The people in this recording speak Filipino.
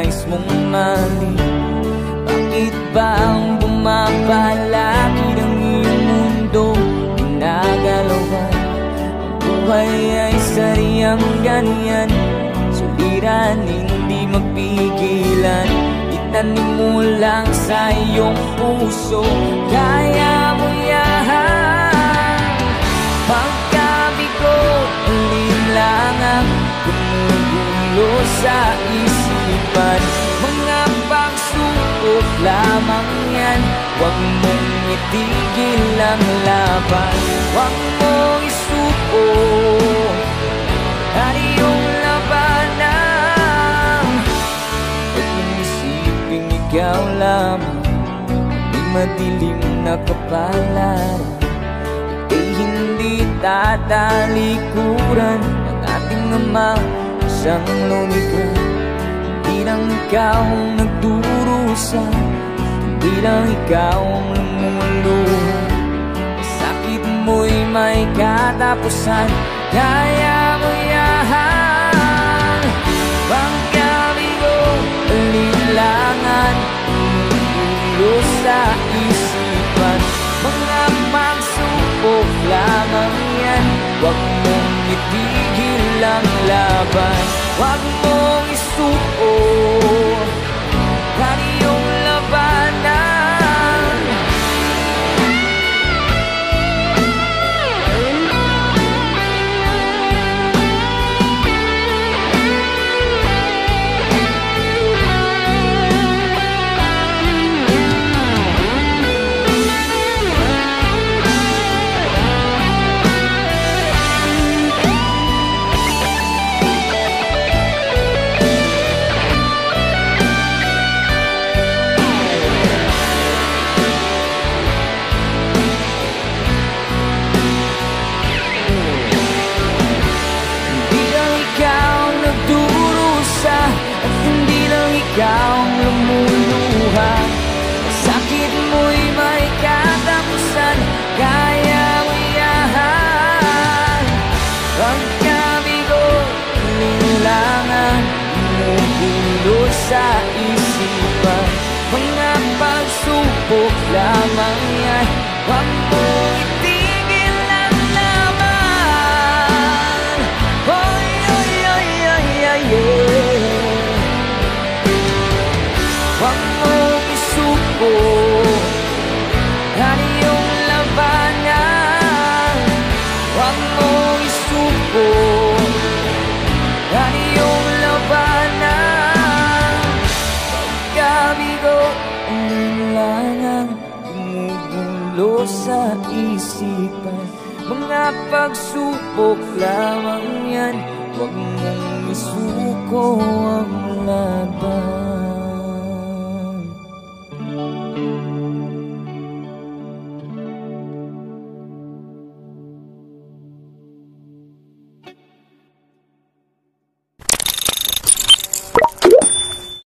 nais mong mali? Bakit ba ang bumapalakid ang iyong mundo? Ginagalawan ang buhay ay sariyang ganyan, suliran hindi mapigilan. Itanim mo lang sa iyong puso, kaya mo yan. Pagkabigo, alinlangan gumugulo sa isipan. Mga pagsubok lamang yan, huwag mong itigil ang laban. Huwag mong isuko ang iyong labanan. Huwag mong isiping ikaw lamang may madilim na kapalaran. Ika'y hindi tatalikuran ng ating Ama siyang lumikha. Hindi lang ikaw ang nagdurusa, hindi lang ikaw ang lumuluha. Sakit mo'y may katapusan, kaya mo yan. Pagkabigo, alinlangan gumugulo sa isipan. Mga pagsubok lamang yan, huwag mong itigil ang laban. Huwag mong isuko ang iyong labanan. Ikaw ang lumuluha, sakit mo'y may katapusan, kaya mo yan. Pagkabigo, alinlangan gumugulo sa isipan. Mga pagsubok lamang yan, huwag mong itigil ang laban. Oy, oy, oy, oy, oy, oy. Huwag mong isuko ang iyong labanan. Huwag mong isuko ang iyong labanan. Pagkabigo, alinlangan gumugulo sa isipan. Mga pagsubok lamang yan, huwag mong isuko ang laban.